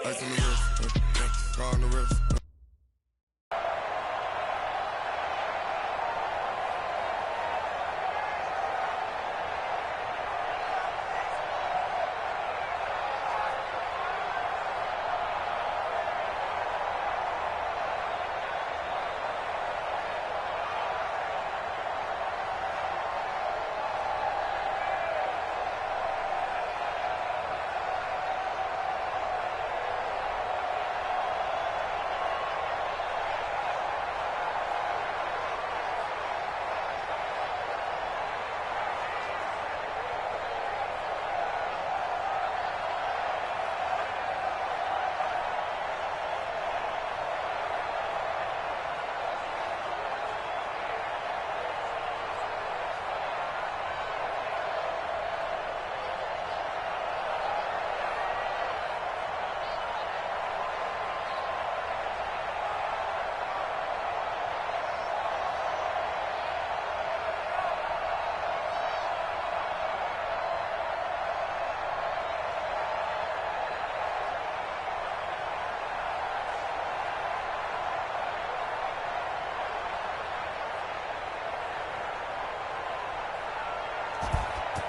Ice on the wrist, car on the wrist.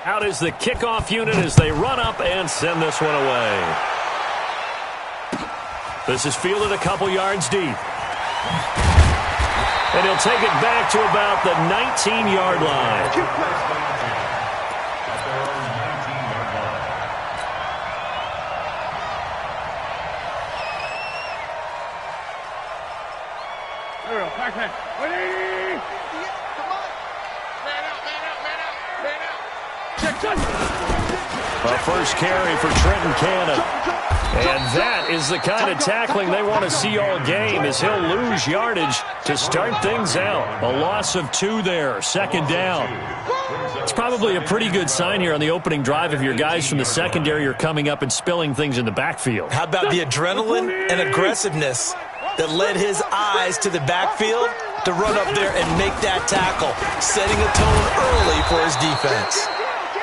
Out is the kickoff unit as they run up and send this one away. This is fielded a couple yards deep. And he'll take it back to about the 19-yard line. A first carry for Trenton Cannon. And that is the kind of tackling they want to see all game, as he'll lose yardage to start things out. A loss of 2 there, second down. It's probably a pretty good sign here on the opening drive if your guys from the secondary are coming up and spilling things in the backfield. How about the adrenaline and aggressiveness that led his eyes to the backfield to run up there and make that tackle, setting a tone early for his defense.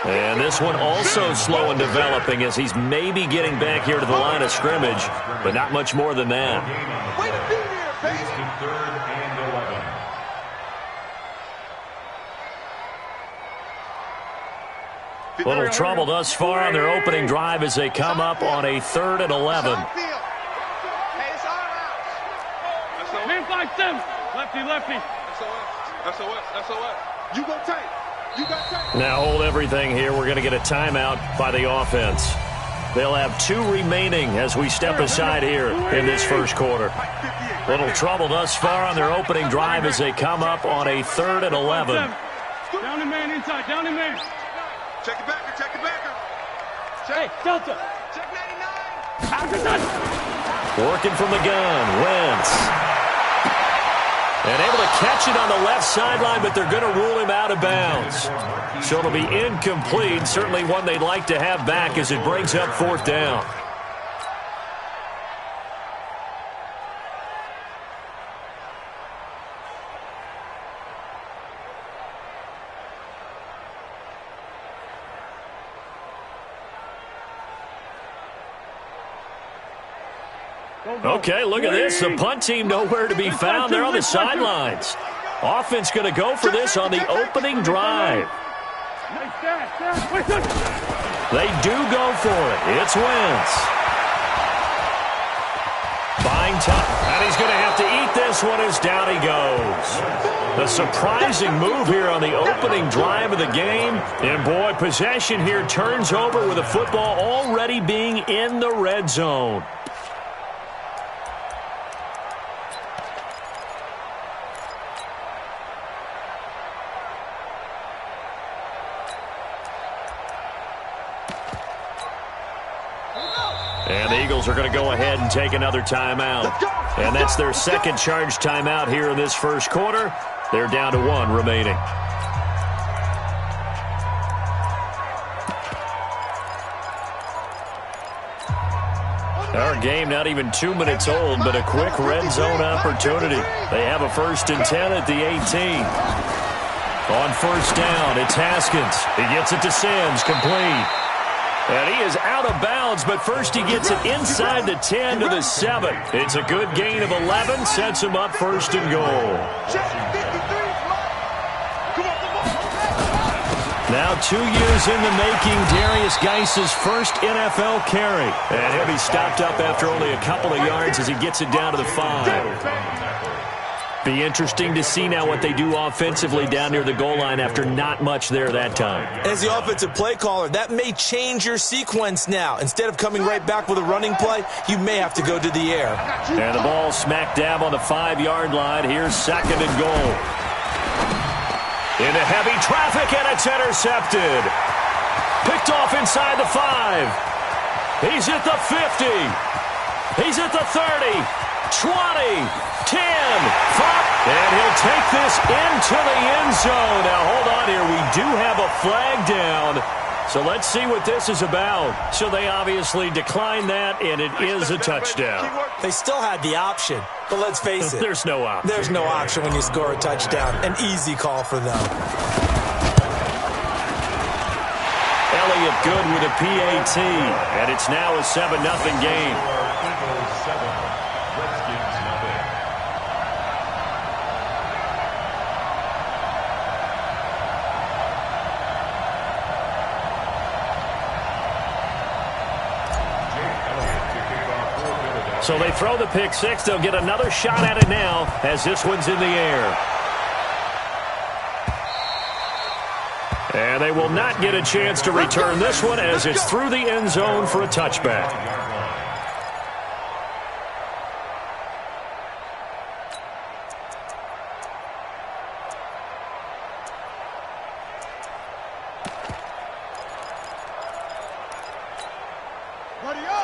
And this one also slow and developing as he's maybe getting back here to the line of scrimmage, but not much more than that. Little trouble thus far on their opening drive as they come up on a 3rd and 11. Lefty. SOS. You go tight. Now hold everything here. We're going to get a timeout by the offense. They'll have 2 remaining as we step aside here in this first quarter. Little trouble thus far on their opening drive as they come up on a 3rd and 11. Down and man inside. Down and man. Check it backer. Hey, Delta. Check 99. Working from the gun. Wentz. And able to catch it on the left sideline, but they're going to rule him out of bounds. So it'll be incomplete. Certainly one they'd like to have back as it brings up 4th down. Okay, look at this. The punt team nowhere to be found. They're on the sidelines. Offense going to go for this on the opening drive. They do go for it. It's Wentz. Buying time. And he's going to have to eat this one as down he goes. A surprising move here on the opening drive of the game. And, boy, possession here turns over with the football already being in the red zone. And the Eagles are going to go ahead and take another timeout. And that's their second charge timeout here in this first quarter. They're down to 1 remaining. Our game not even 2 minutes old, but a quick red zone opportunity. They have a 1st and 10 at the 18. On 1st down, it's Haskins. He gets it to Sims, complete. And he is out of bounds, but first he gets it inside the 10 to the 7. It's a good gain of 11, sets him up first and goal. Now 2 years in the making, Darius Geis's first NFL carry. And he'll be stopped up after only a couple of yards as he gets it down to the 5. Be interesting to see now what they do offensively down near the goal line after not much there that time. As the offensive play caller, that may change your sequence now. Instead of coming right back with a running play, you may have to go to the air. And the ball smack dab on the 5-yard line. Here's second and goal. Into heavy traffic, and it's intercepted. Picked off inside the 5. He's at the 50. He's at the 30. 20. 10, 5, and he'll take this into the end zone. Now, hold on here. We do have a flag down, so let's see what this is about. So they obviously declined that, and it is a touchdown. They still had the option, but let's face it. There's no option. There's no option when you score a touchdown. An easy call for them. Elliott good with a PAT, and it's now a 7-0 game. So they throw the pick six. They'll get another shot at it now as this one's in the air. And they will not get a chance to return this one as it's through the end zone for a touchback.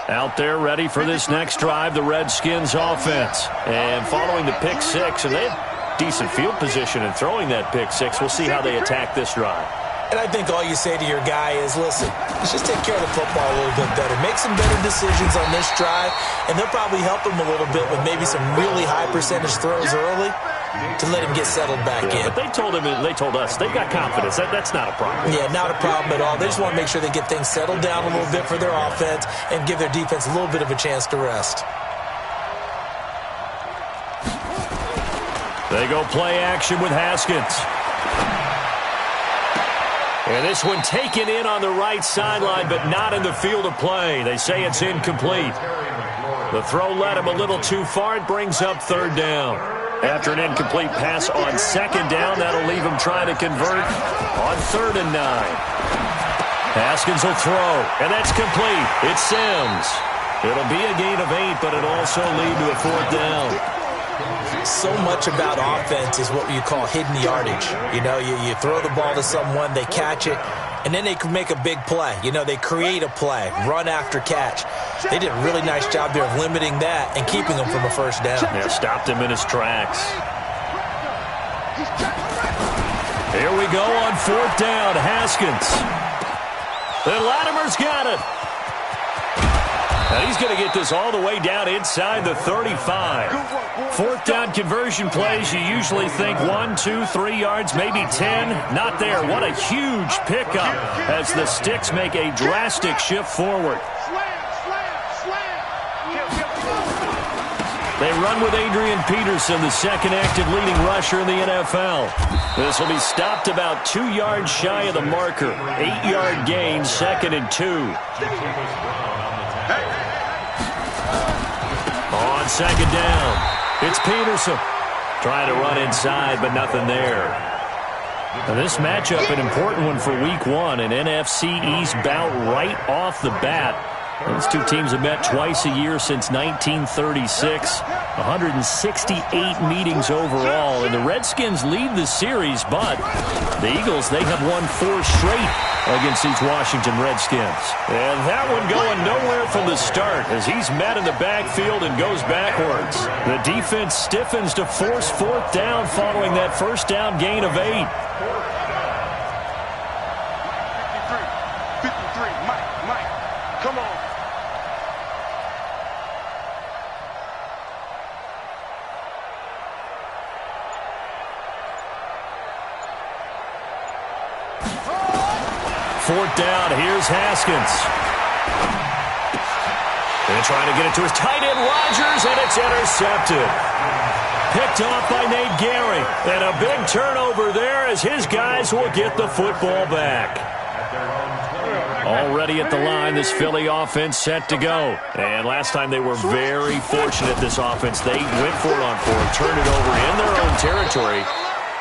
Out there ready for this next drive, the Redskins offense. And following the pick six, and they have decent field position in throwing that pick six. We'll see how they attack this drive. And I think all you say to your guy is, listen, let's just take care of the football a little bit better. Make some better decisions on this drive, and they'll probably help him a little bit with maybe some really high percentage throws early to let him get settled back in. But they told him, and they told us, they've got confidence. That's not a problem. Yeah, not a problem at all. They just want to make sure they get things settled down a little bit for their offense and give their defense a little bit of a chance to rest. They go play action with Haskins. And this one taken in on the right sideline, but not in the field of play. They say it's incomplete. The throw led him a little too far. It brings up third down. After an incomplete pass on second down, that'll leave him trying to convert on 3rd and 9. Haskins will throw, and that's complete. It's Sims. It'll be a gain of 8, but it'll also lead to a 4th down. So much about offense is what you call hidden yardage. You know, you throw the ball to someone, they catch it, and then they can make a big play. You know, they create a play, run after catch. They did a really nice job there of limiting that and keeping him from a first down. Yeah, stopped him in his tracks. Here we go on 4th down, Haskins. And Latimer's got it. And he's going to get this all the way down inside the 35. 4th down conversion plays, you usually think 1, 2, 3 yards, maybe 10. Not there. What a huge pickup as the Sticks make a drastic shift forward. They run with Adrian Peterson, the second active leading rusher in the NFL. This will be stopped about 2 yards shy of the marker. 8-yard gain, 2nd and 2. On 2nd down, it's Peterson. Trying to run inside, but nothing there. Now this matchup, an important one for Week 1, an NFC East bout right off the bat. These two teams have met twice a year since 1936. 168 meetings overall, and the Redskins lead the series, but the Eagles, they have won 4 straight against these Washington Redskins. And that one going nowhere from the start as he's met in the backfield and goes backwards. The defense stiffens to force 4th down following that first down gain of 8. 53, Mike, come on. Fourth down, here's Haskins. And trying to get it to his tight end, Rodgers, and it's intercepted. Picked off by Nate Gehring. And a big turnover there as his guys will get the football back. Already at the line, this Philly offense set to go. And last time they were very fortunate, this offense. They went for it on fourth, turned it over in their own territory,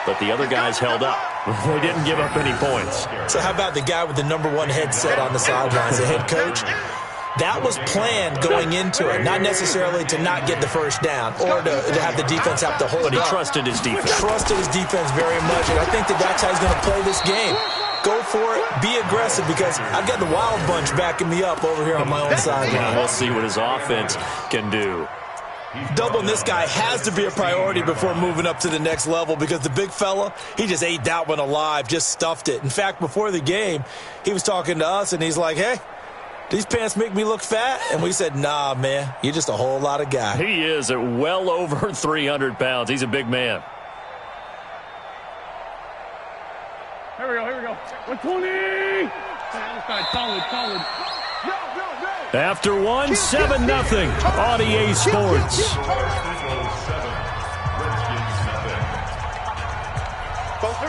but the other guys held up. They didn't give up any points. So how about the guy with the #1 headset on the sidelines, the head coach? That was planned going into it, not necessarily to not get the first down or to have the defense have to hold But he up. trusted his defense. Trusted his defense very much, and I think that's how he's going to play this game. Go for it, be aggressive, because I've got the wild bunch backing me up over here on my own sideline. We'll see what his offense can do. Doubling this guy has to be a priority before moving up to the next level, because the big fella, he just ate that one alive, just stuffed it. In fact, before the game, he was talking to us, and he's like, hey, these pants make me look fat? And we said, nah, man, you're just a whole lot of guy. He is at well over 300 pounds. He's a big man. Here we go. 120. Solid. After one, 7-0 on EA Sports.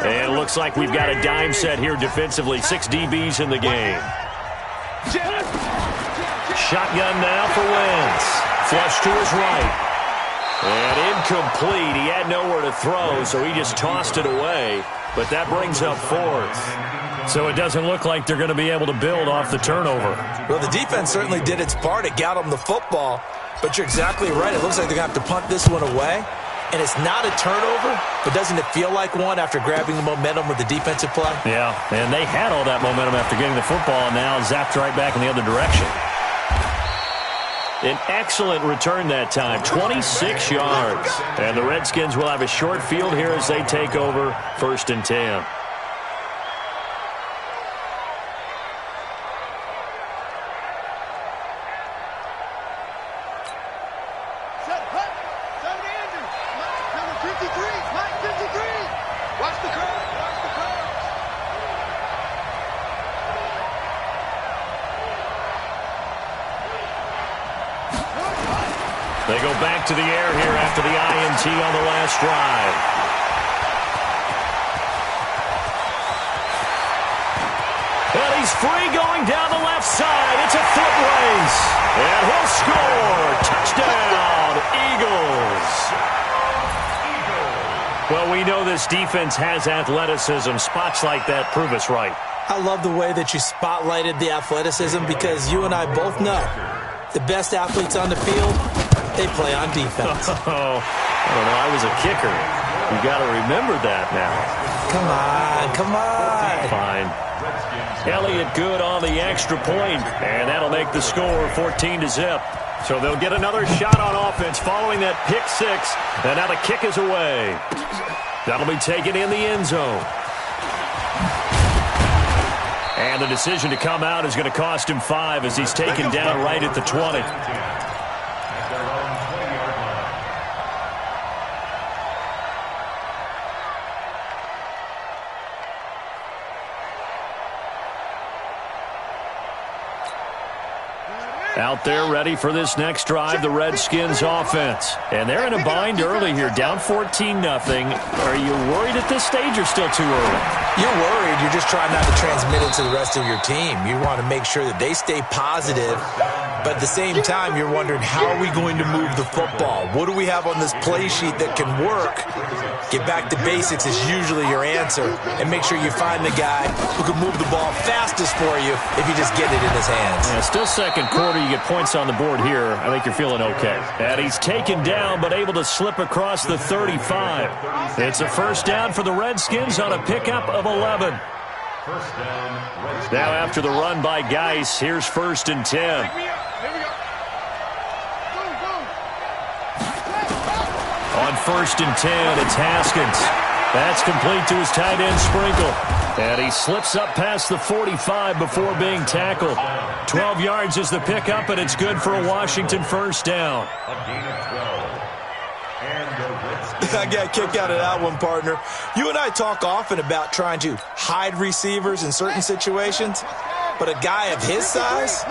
And it looks like we've got a dime set here defensively. 6 DBs in the game. Shotgun now for Wentz. Flush to his right. And incomplete. He had nowhere to throw, so he just tossed it away. But that brings up fourth. So it doesn't look like they're going to be able to build off the turnover. Well, the defense certainly did its part. It got them the football. But you're exactly right. It looks like they're going to have to punt this one away. And it's not a turnover, but doesn't it feel like one after grabbing the momentum with the defensive play? Yeah, and they had all that momentum after getting the football, and now zapped right back in the other direction. An excellent return that time, 26 yards. And the Redskins will have a short field here as they take over 1st and 10. They go back to the air here after the INT on the last drive. And he's free going down the left side. It's a foot race. And he'll score. Touchdown, Eagles. Well, we know this defense has athleticism. Spots like that prove us right. I love the way that you spotlighted the athleticism, because you and I both know the best athletes on the field, they play on defense. Oh, I don't know. I was a kicker. You got to remember that now. Come on. Fine. Elliott good on the extra point, and that'll make the score 14-0. So they'll get another shot on offense following that pick six, and now the kick is away. That'll be taken in the end zone. And the decision to come out is going to cost him 5 as he's taken down right at the 20. Out there ready for this next drive, the Redskins offense. And they're in a bind early here, down 14-0. Are you worried at this stage or still too early? You're worried. You're just trying not to transmit it to the rest of your team. You want to make sure that they stay positive, but at the same time, you're wondering, how are we going to move the football? What do we have on this play sheet that can work? Get back to basics is usually your answer, and make sure you find the guy who can move the ball fastest for you if you just get it in his hands. Yeah, still second quarter. You get points on the board here. I think you're feeling okay. And he's taken down, but able to slip across the 35. It's a first down for the Redskins on a pickup of 11. Now after the run by Geis, here's 1st and 10. On 1st and 10, it's Haskins. That's complete to his tight end, Sprinkle. And he slips up past the 45 before being tackled. 12 yards is the pickup, and it's good for a Washington first down. I got a kick out of that one, partner. You and I talk often about trying to hide receivers in certain situations. but a guy of his size,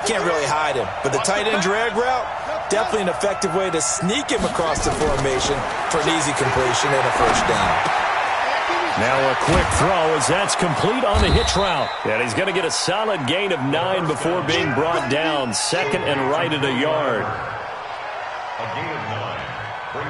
can't really hide him. But the tight end drag route, definitely an effective way to sneak him across the formation for an easy completion and a first down. Now a quick throw as that's complete on the hitch route. And he's going to get a solid gain of 9 before being brought down. Second and right at a yard.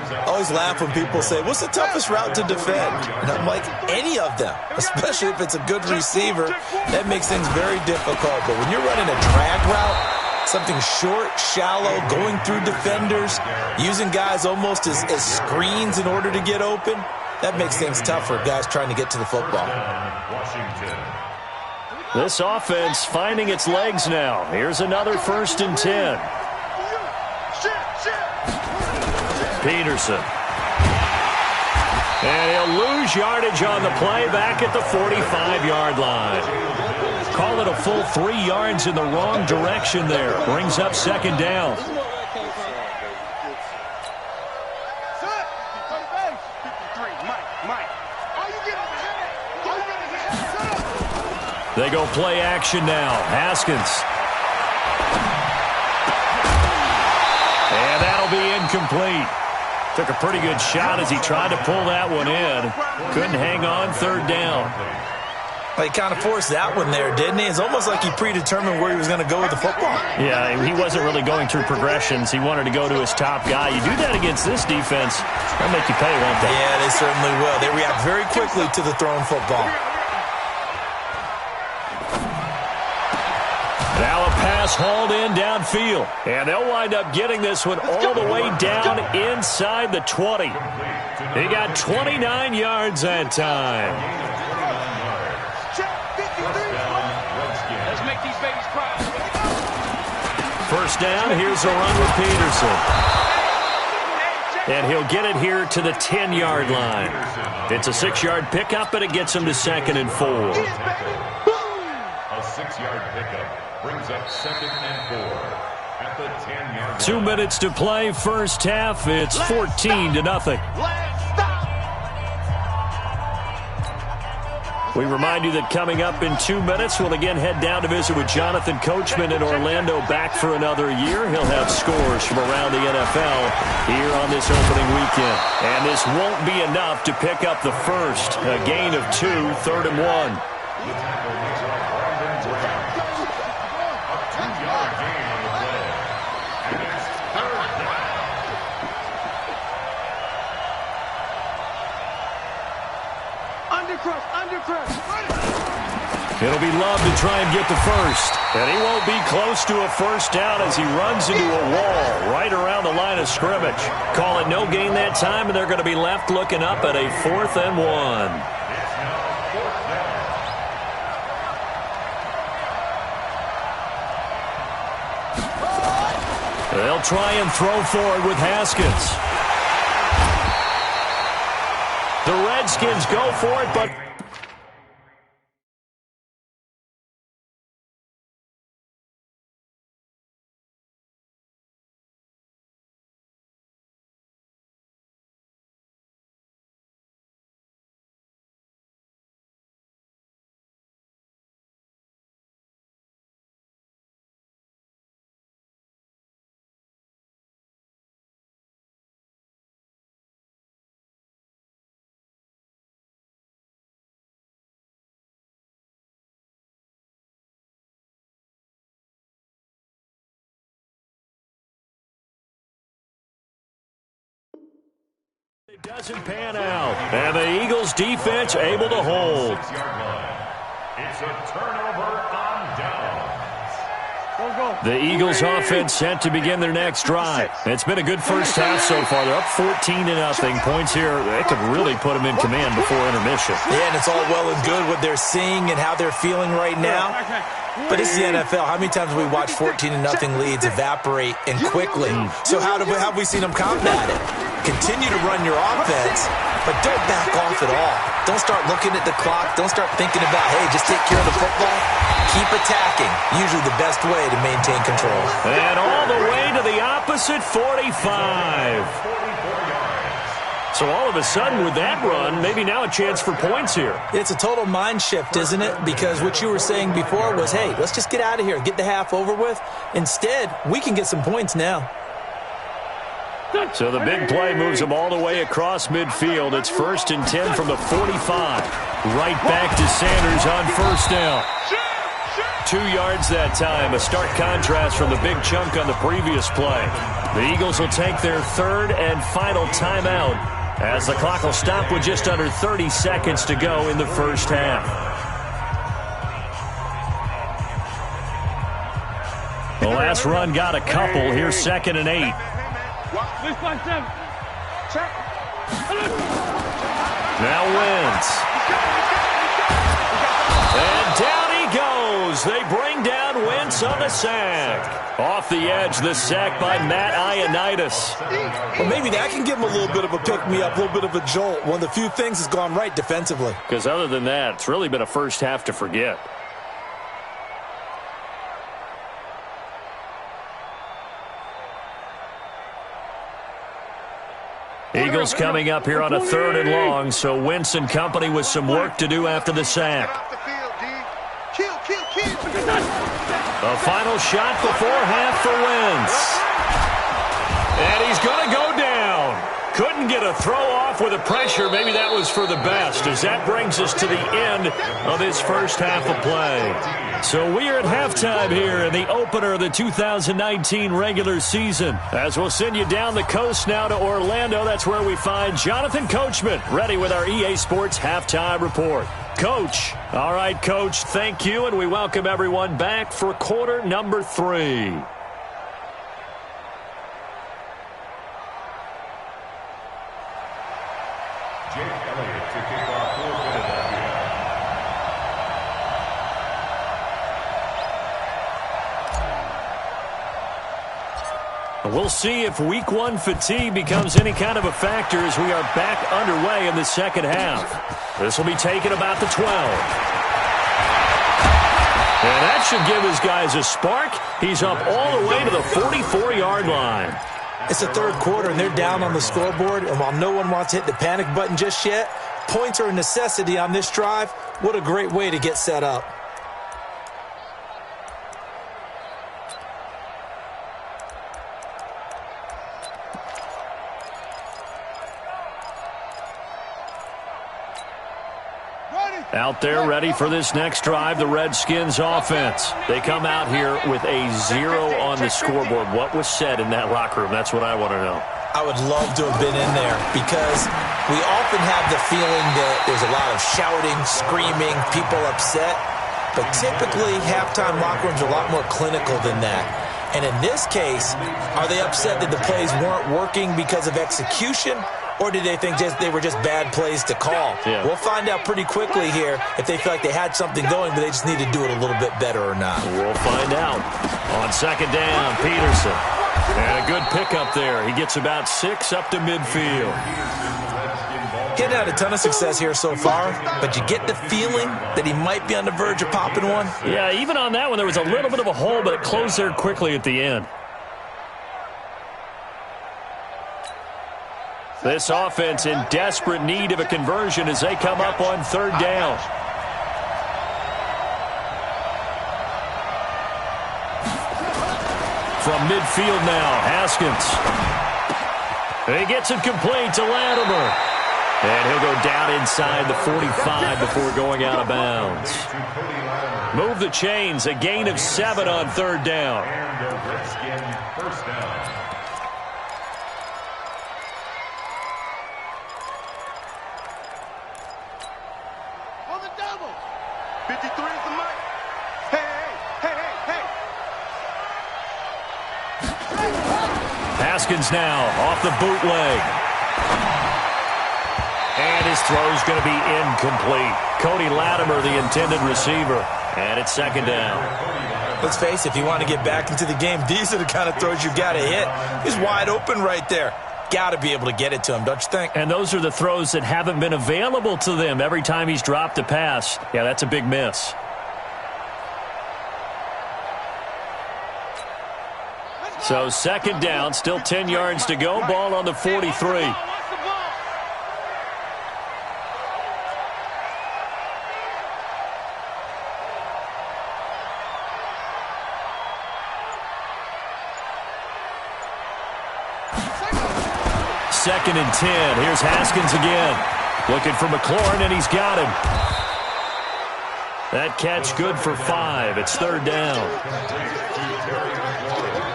I always laugh when people say, what's the toughest route to defend? And I'm like, any of them, especially if it's a good receiver. That makes things very difficult. But when you're running a drag route, something short, shallow, going through defenders, using guys almost as screens in order to get open, that makes things tough for guys trying to get to the football. This offense finding its legs now. Here's another 1st and 10. Peterson. And he'll lose yardage on the play back at the 45-yard line. Call it a full 3 yards in the wrong direction there. Brings up 2nd down. They go play action now. Haskins. And that'll be incomplete. Took a pretty good shot as he tried to pull that one in. Couldn't hang on 3rd down. Well, he kind of forced that one there, didn't he? It's almost like he predetermined where he was going to go with the football. Yeah, he wasn't really going through progressions. He wanted to go to his top guy. You do that against this defense, they'll make you pay, won't they? Yeah, they certainly will. They react very quickly to the thrown football. Now a pass hauled in downfield. And they'll wind up getting this one all the way down inside the 20. He got 29 yards that time. Let's make these babies cry. 1st down, here's a run with Peterson. And he'll get it here to the 10-yard line. It's a 6-yard pickup, and it gets him to 2nd and 4. A 6-yard pickup brings up 2nd and 4 at the 10-yard line. 2 minutes to play, first half. It's 14-0. We remind you that coming up in 2 minutes, we'll again head down to visit with Jonathan Coachman in Orlando, back for another year. He'll have scores from around the NFL here on this opening weekend. And this won't be enough to pick up the first. A gain of 2, 3rd and 1. It'll be Love to try and get the first. And he won't be close to a first down as he runs into a wall right around the line of scrimmage. Call it no gain that time, and they're going to be left looking up at a 4th and 1. They'll try and throw forward with Haskins. The Redskins go for it, but it doesn't pan out. And the Eagles defense able to hold. It's a turnover on downs. The Eagles offense set to begin their next drive. It's been a good first half so far. They're up 14-0. Points here, they could really put them in command before intermission. Yeah, and it's all well and good what they're seeing and how they're feeling right now. But it's the NFL. How many times have we watched 14-0 leads evaporate and quickly? So how have we seen them combat it? Continue to run your offense, but don't back off at all. Don't start looking at the clock. Don't start thinking about, hey, just take care of the football. Keep attacking. Usually the best way to maintain control. And all the way to the opposite 45. So all of a sudden with that run, maybe now a chance for points here. It's a total mind shift, isn't it? Because what you were saying before was, hey, let's just get out of here, get the half over with. Instead, we can get some points now. So the big play moves them all the way across midfield. It's 1st and 10 from the 45. Right back to Sanders on first down. 2 yards that time, a stark contrast from the big chunk on the previous play. The Eagles will take their 3rd and final timeout as the clock will stop with just under 30 seconds to go in the first half. The last run got a couple. Here's 2nd and 8. Now Wentz. And down he goes. They bring down Wentz on the sack. Off the edge, the sack by Matt Ioannidis. Well, maybe that can give him a little bit of a pick-me-up, a little bit of a jolt. One of the few things has gone right defensively. Because other than that, it's really been a first half to forget. Eagles coming up here on a 3rd and long, so Wentz and company with some work to do after the sack. A final shot before half for Wentz. And he's going to go down. Couldn't get a throw off with the pressure. Maybe that was for the best, as that brings us to the end of his first half of play. So we are at halftime here in the opener of the 2019 regular season. As we'll send you down the coast now to Orlando, that's where we find Jonathan Coachman, ready with our EA Sports halftime report. Coach. All right, Coach, thank you, and we welcome everyone back for quarter number 3. We'll see if week 1 fatigue becomes any kind of a factor as we are back underway in the second half. This will be taken about the 12. And that should give his guys a spark. He's up all the way to the 44-yard line. It's the 3rd quarter, and they're down on the scoreboard. And while no one wants to hit the panic button just yet, points are a necessity on this drive. What a great way to get set up. Out there ready for this next drive, the Redskins offense. They come out here with a 0 on the scoreboard. What was said in that locker room? That's what I want to know. I would love to have been in there because we often have the feeling that there's a lot of shouting, screaming, people upset. But typically, halftime locker rooms are a lot more clinical than that. And in this case, are they upset that the plays weren't working because of execution? Or did they think they were just bad plays to call? Yeah. We'll find out pretty quickly here if they feel like they had something going, but they just need to do it a little bit better or not. We'll find out. On 2nd down, Peterson. And a good pickup there. He gets about 6 up to midfield. Getting had a ton of success here so far, but you get the feeling that he might be on the verge of popping one? Yeah, even on that one, there was a little bit of a hole, but it closed there quickly at the end. This offense in desperate need of a conversion as they come up on 3rd down. From midfield now, Haskins. He gets it complete to Latimer. And he'll go down inside the 45 before going out of bounds. Move the chains, a gain of 7 on 3rd down. And a Redskin first down. On the double. 53 is the mic. Hey. Haskins now off the bootleg. And his throw's going to be incomplete. Cody Latimer, the intended receiver. And it's 2nd down. Let's face it, if you want to get back into the game, these are the kind of throws you got to hit. He's wide open right there. Got to be able to get it to him, don't you think? And those are the throws that haven't been available to them every time he's dropped a pass. Yeah, that's a big miss. So 2nd down, still 10 yards to go. Ball on the 43. 2nd and 10. Here's Haskins again. Looking for McLaurin, and he's got him. That catch good for 5. It's 3rd down.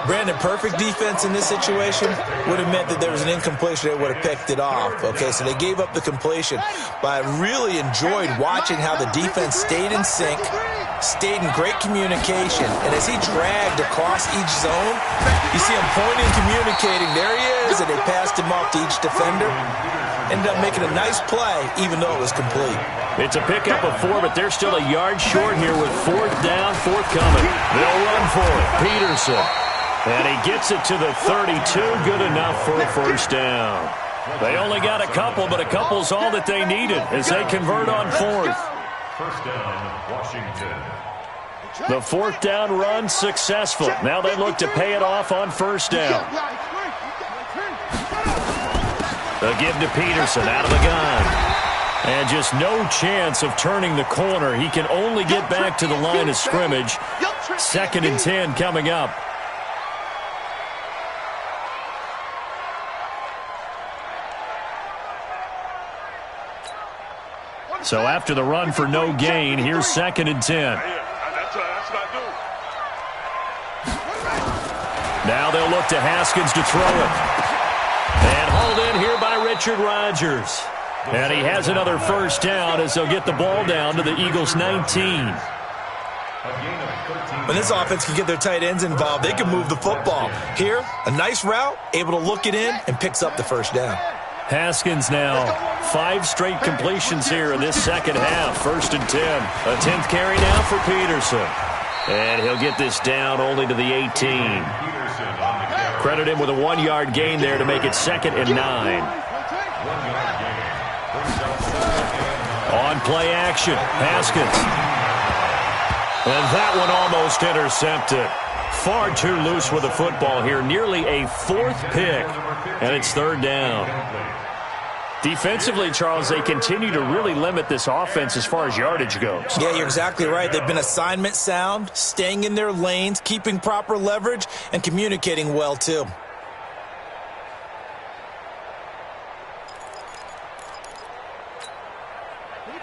Brandon, perfect defense in this situation would have meant that there was an incompletion. They would have picked it off. Okay, so they gave up the completion. But I really enjoyed watching how the defense stayed in sync, stayed in great communication. And as he dragged across each zone, you see him pointing and communicating. There he is, and they passed him off to each defender. Ended up making a nice play, even though it was complete. It's a pickup of 4, but they're still a yard short here with 4th down, forthcoming. They'll run for it. Peterson. And he gets it to the 32. Good enough for a 1st down. They only got a couple, but a couple's all that they needed as they convert on 4th. 1st down, Washington. The 4th down run successful. Now they look to pay it off on 1st down. A give to Peterson out of the gun. And just no chance of turning the corner. He can only get back to the line of scrimmage. 2nd and 10 coming up. So after the run for no gain, here's 2nd and 10. Now they'll look to Haskins to throw it. And hauled in here by Richard Rodgers. And he has another 1st down as they'll get the ball down to the Eagles' 19. When this offense can get their tight ends involved, they can move the football. Here, a nice route, able to look it in, and picks up the 1st down. Haskins now, 5 straight completions here in this 2nd half. 1st and 10. A 10th carry now for Peterson. And he'll get this down only to the 18. Credit him with a 1-yard gain there to make it 2nd and 9. On play action, Haskins. And that one almost intercepted. Far too loose with the football here. Nearly a 4th pick. And it's 3rd down. Defensively, Charles, they continue to really limit this offense as far as yardage goes. Yeah, you're exactly right. They've been assignment sound, staying in their lanes, keeping proper leverage, and communicating well, too.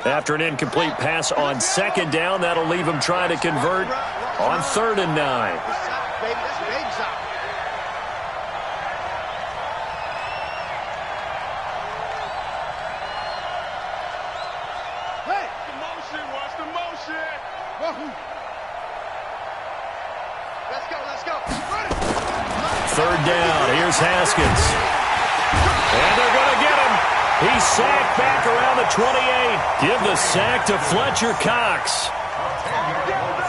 After an incomplete pass on 2nd down, that'll leave him trying to convert on 3rd and 9. Let's go. 3rd down. Here's Haskins. And they're going to get him. He's sacked back around the 28. Give the sack to Fletcher Cox.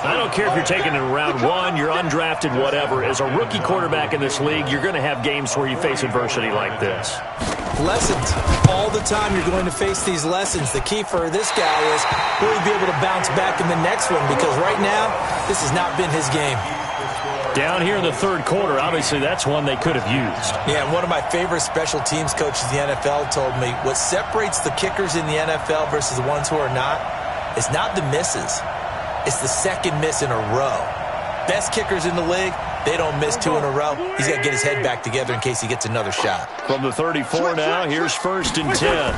I don't care if you're taking it in round 1, you're undrafted, whatever. As a rookie quarterback in this league, you're going to have games where you face adversity like this. Lessons. All the time you're going to face these lessons. The key for this guy is will he be able to bounce back in the next one? Because right now, this has not been his game. Down here in the 3rd quarter, obviously that's one they could have used. Yeah, and one of my favorite special teams coaches in the NFL told me what separates the kickers in the NFL versus the ones who are not is not the misses. It's the 2nd miss in a row. Best kickers in the league, they don't miss 2 in a row. He's got to get his head back together in case he gets another shot. From the 34 now, here's 1st and 10.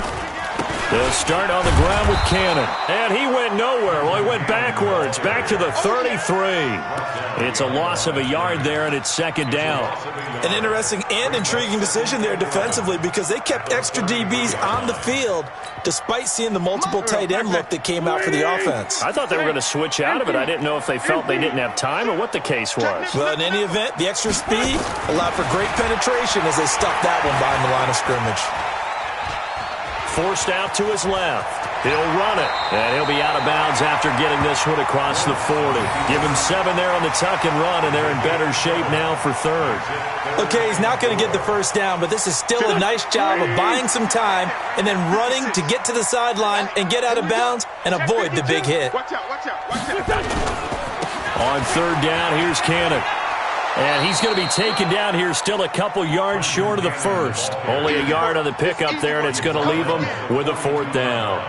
They'll start on the ground with Cannon. And he went nowhere. Well, he went backwards, back to the 33. It's a loss of a yard there, and it's 2nd down. An interesting and intriguing decision there defensively because they kept extra DBs on the field despite seeing the multiple tight end look that came out for the offense. I thought they were going to switch out of it. I didn't know if they felt they didn't have time or what the case was. Well, in any event, the extra speed allowed for great penetration as they stuffed that one behind the line of scrimmage. Forced out to his left. He'll run it. And he'll be out of bounds after getting this one across the 40. Give him 7 there on the tuck and run, and they're in better shape now for 3rd. Okay, he's not going to get the 1st down, but this is still a nice job of buying some time and then running to get to the sideline and get out of bounds and avoid the big hit. Watch out. On 3rd down, here's Cannon. And he's going to be taken down here still a couple yards short of the 1st. Only a yard on the pickup there, and it's going to leave him with a 4th down.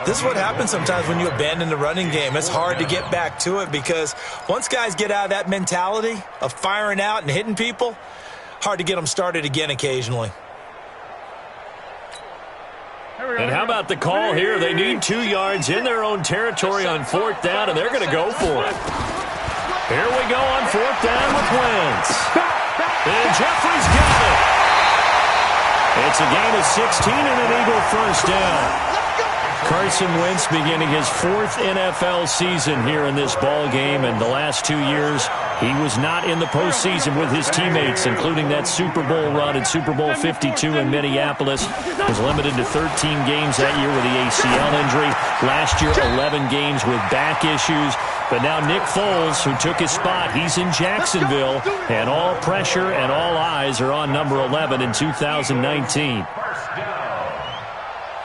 This is what happens sometimes when you abandon the running game. It's hard to get back to it because once guys get out of that mentality of firing out and hitting people, hard to get them started again occasionally. And how about the call here? They need 2 yards in their own territory on 4th down, and they're going to go for it. Here we go on 4th down with Wentz. And Jeffrey's got it. It's a gain of 16 and an Eagle first down. Carson Wentz beginning his 4th NFL season here in this ball game, and the last 2 years he was not in the postseason with his teammates, including that Super Bowl run at Super Bowl 52 in Minneapolis. Was limited to 13 games that year with the ACL injury. Last year, 11 games with back issues. But now Nick Foles, who took his spot, he's in Jacksonville, and all pressure and all eyes are on number 11 in 2019.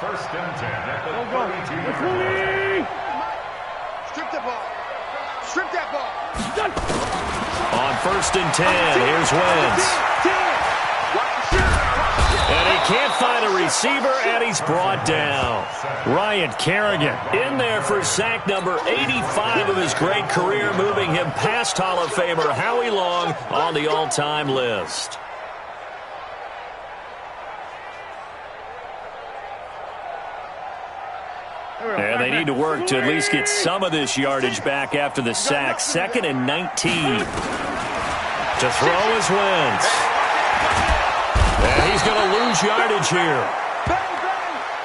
First and 10 at the 32-yard line. Strip the ball. Strip that ball. On 1st and 10, here's Wentz. And he can't find a receiver, and he's brought down. Ryan Kerrigan in there for sack number 85 of his great career, moving him past Hall of Famer Howie Long on the all-time list. And they need to work to at least get some of this yardage back after the sack. 2nd and 19. To throw is Wentz. And he's going to lose yardage here,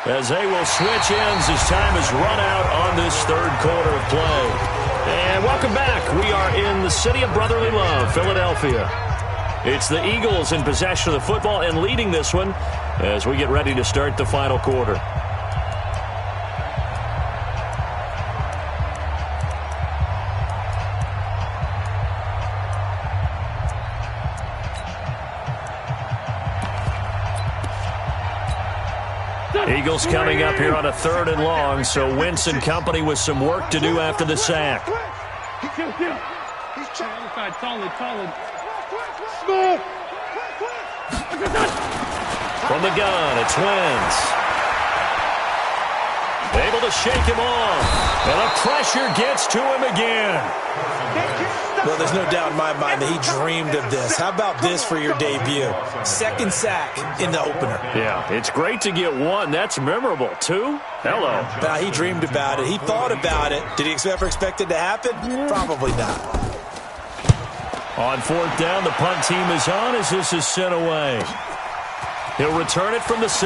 as they will switch ends as time has run out on this 3rd quarter of play. And welcome back. We are in the city of brotherly love, Philadelphia. It's the Eagles in possession of the football and leading this one as we get ready to start the final quarter. Eagles coming up here on a 3rd and long, so Wentz and company with some work to do after the sack. Inside, solid. From the gun, it's Wentz. Able to shake him off, and the pressure gets to him again. Well, there's no doubt in my mind that he dreamed of this. How about this for your debut? 2nd sack in the opener. Yeah, it's great to get 1. That's memorable. 2? Hello. Now, he dreamed about it. He thought about it. Did he ever expect it to happen? Probably not. On 4th down, the punt team is on as this is sent away. He'll return it from the 6.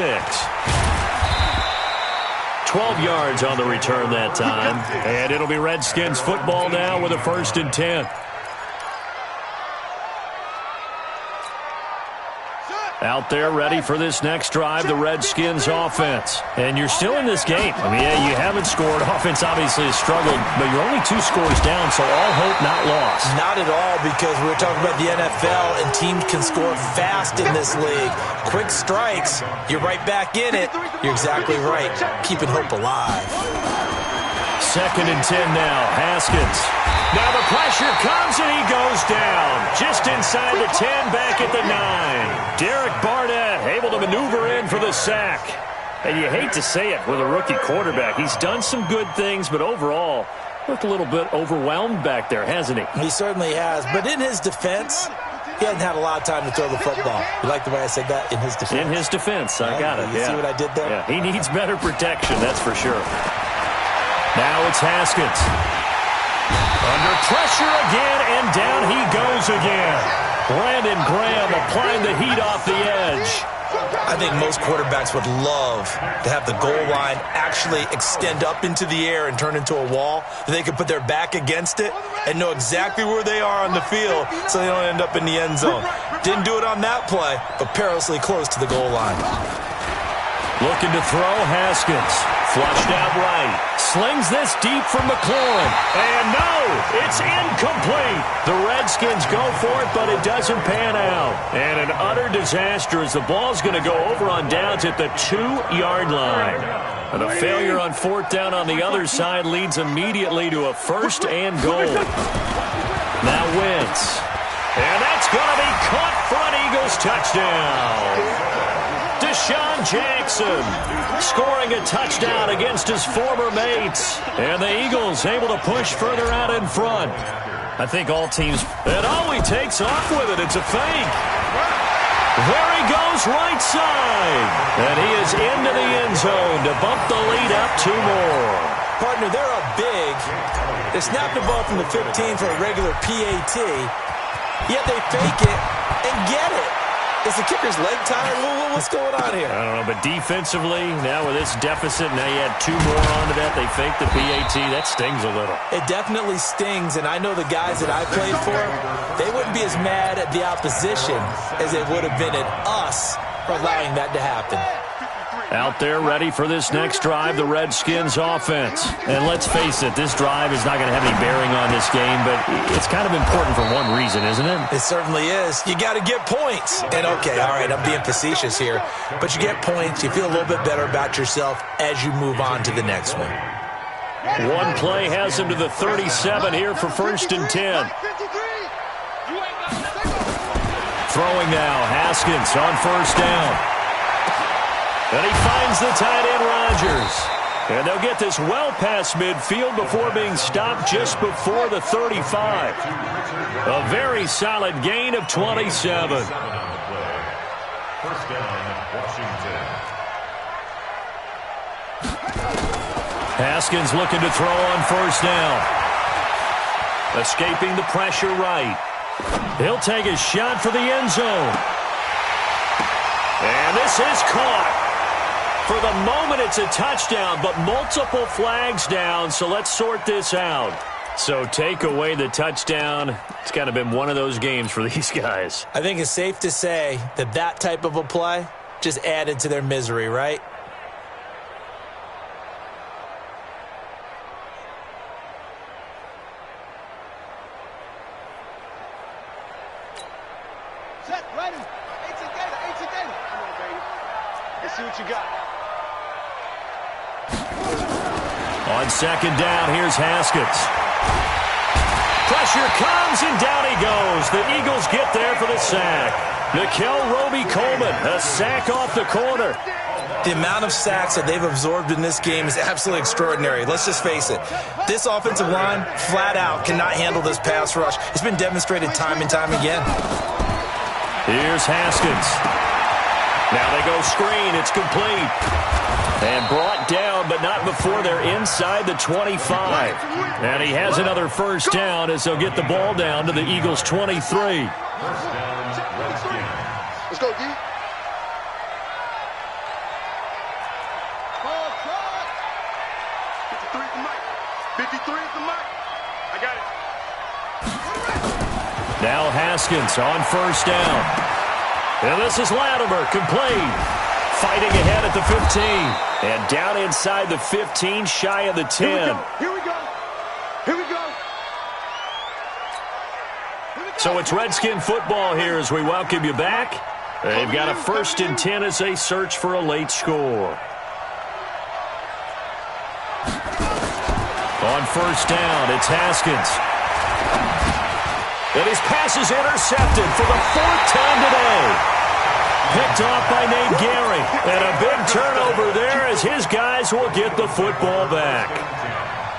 12 yards on the return that time. And it'll be Redskins football now with a 1st and 10. Out there ready for this next drive, the Redskins offense. And you're still in this game. I mean, yeah, you haven't scored. Offense obviously has struggled, but you're only 2 scores down, so all hope not lost. Not at all, because we were talking about the NFL, and teams can score fast in this league. Quick strikes, you're right back in it. You're exactly right. Keeping hope alive. 2nd and 10 now. Haskins. Now the pressure comes and he goes down. Just inside the 10, back at the 9. Derek Barnett able to maneuver in for the sack. And you hate to say it with a rookie quarterback. He's done some good things, but overall looked a little bit overwhelmed back there, hasn't he? He certainly has. But in his defense, he hasn't had a lot of time to throw the football. You like the way I said that? In his defense? In his defense. I got it. You see what I did there? Yeah, he needs better protection, that's for sure. Now it's Haskins. Under pressure again, and down he goes again. Brandon Graham applying the heat off the edge. I think most quarterbacks would love to have the goal line actually extend up into the air and turn into a wall, that they could put their back against it and know exactly where they are on the field so they don't end up in the end zone. Didn't do it on that play, but perilously close to the goal line. Looking to throw, Haskins. Flushed out right. Slings this deep from McLaurin. And no, it's incomplete. The Redskins go for it, but it doesn't pan out. And an utter disaster as the ball's going to go over on downs at the 2-yard line. And a failure on 4th down on the other side leads immediately to a 1st and goal. Now Wentz. And that's going to be caught for an Eagles touchdown. Deshaun Jackson scoring a touchdown against his former mates. And the Eagles able to push further out in front. I think all teams... And oh, he takes off with it. It's a fake. There he goes, right side. And he is into the end zone to bump the lead up 2 more. Partner, they're up big. They snap the ball from the 15 for a regular PAT, yet they fake it and get it. Is the kicker's leg tired? What's going on here? I don't know, but defensively, now with this deficit, now you add 2 more onto that. They fake the PAT. That stings a little. It definitely stings, and I know the guys that I played for, they wouldn't be as mad at the opposition as they would have been at us for allowing that to happen. Out there ready for this next drive, the Redskins offense. And let's face it, this drive is not going to have any bearing on this game, but it's kind of important for one reason, isn't it? It certainly is. You got to get points. And okay, all right, I'm being facetious here, but you get points, you feel a little bit better about yourself as you move on to the next one. One play has him to the 37 here for 1st and 10. Throwing now, Haskins on 1st down. And he finds the tight end, Rodgers. And they'll get this well past midfield before being stopped just before the 35. A very solid gain of 27. 1st down, Washington. Haskins looking to throw on 1st down. Escaping the pressure right. He'll take a shot for the end zone. And this is caught. For the moment, it's a touchdown, but multiple flags down, so let's sort this out. So take away the touchdown. It's kind of been one of those games for these guys. I think it's safe to say that that type of a play just added to their misery, right? Set, ready. 18 data. Come on, baby. Let's see what you got. On 2nd down, here's Haskins. Pressure comes, and down he goes. The Eagles get there for the sack. Nickel Roby-Coleman, a sack off the corner. The amount of sacks that they've absorbed in this game is absolutely extraordinary. Let's just face it. This offensive line, flat out, cannot handle this pass rush. It's been demonstrated time and time again. Here's Haskins. Now they go screen. It's complete. And brought down, but not before they're inside the 25. And he has another 1st down as they'll get the ball down to the Eagles' 23. 1st down, Redskins. Let's go, D. Ball, 53 is the mic. 53 is the mic. I got it. Now Haskins on 1st down. And this is Latimer, complete. Fighting ahead at the 15. And down inside the 15, shy of the 10. Here we go. So it's Redskin football here as we welcome you back. They've got a 1st and 10 as they search for a late score. On 1st down, it's Haskins. And his pass is intercepted for the 4th time today. Picked off by Nate Gehring. And a big turnover there as his guys will get the football back.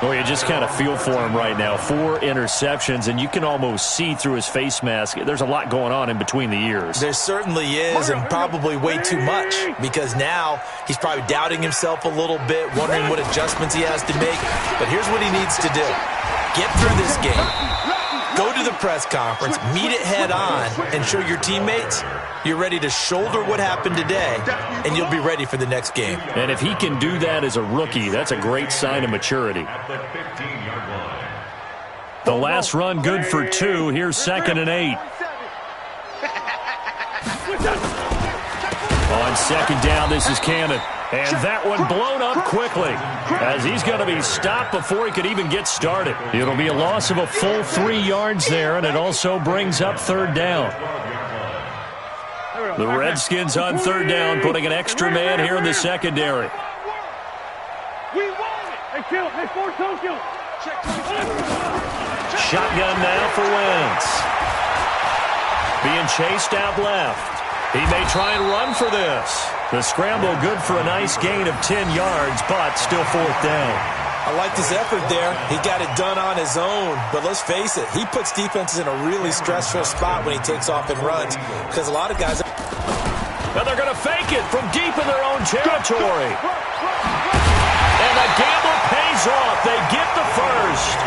Well, you just kind of feel for him right now. 4 interceptions, and you can almost see through his face mask. There's a lot going on in between the ears. There certainly is, and probably way too much, because now he's probably doubting himself a little bit, wondering what adjustments he has to make. But here's what he needs to do. Get through this game. Go to the press conference, meet it head on, and show your teammates you're ready to shoulder what happened today, and you'll be ready for the next game. And if he can do that as a rookie, that's a great sign of maturity. At the 15-yard line. The last run good for 2. Here's 2nd and 8. On 2nd down, this is Cannon. And that one blown up quickly as he's going to be stopped before he could even get started. It'll be a loss of a full 3 yards there, and it also brings up 3rd down. The Redskins on 3rd down, putting an extra man here in the secondary. We won it. Hey, kill him. Hey, force don't kill him. Shotgun now for Wentz. Being chased out left. He may try and run for this. The scramble good for a nice gain of 10 yards, but still 4th down. I like his effort there. He got it done on his own. But let's face it, he puts defenses in a really stressful spot when he takes off and runs, because a lot of guys And they're going to fake it from deep in their own territory. And the gamble pays off. They get the first.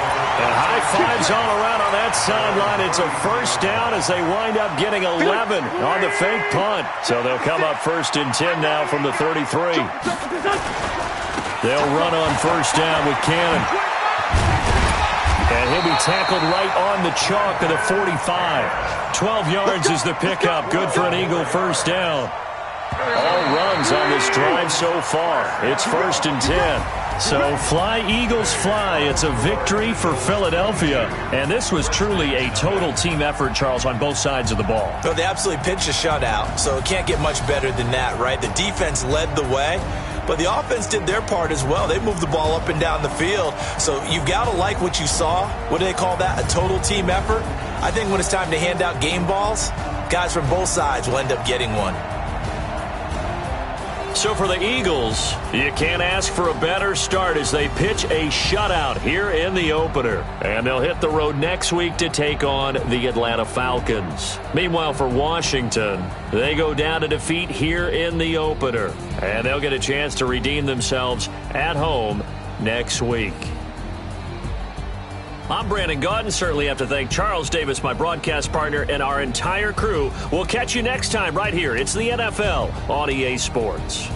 And high fives all around on that sideline. It's a first down as they wind up getting 11 on the fake punt. So they'll come up 1st and 10 now from the 33. They'll run on first down with Cannon. And he'll be tackled right on the chalk at the 45. 12 yards is the pickup. Good for an Eagle first down. All runs on this drive so far. It's 1st and 10. So fly, Eagles, fly. It's a victory for Philadelphia. And this was truly a total team effort, Charles, on both sides of the ball. No, they absolutely pitched a shutout, so it can't get much better than that, right? The defense led the way, but the offense did their part as well. They moved the ball up and down the field. So you've got to like what you saw. What do they call that? A total team effort? I think when it's time to hand out game balls, guys from both sides will end up getting one. So for the Eagles, you can't ask for a better start as they pitch a shutout here in the opener. And they'll hit the road next week to take on the Atlanta Falcons. Meanwhile, for Washington, they go down to defeat here in the opener. And they'll get a chance to redeem themselves at home next week. I'm Brandon Gaudin. Certainly have to thank Charles Davis, my broadcast partner, and our entire crew. We'll catch you next time right here. It's the NFL on EA Sports.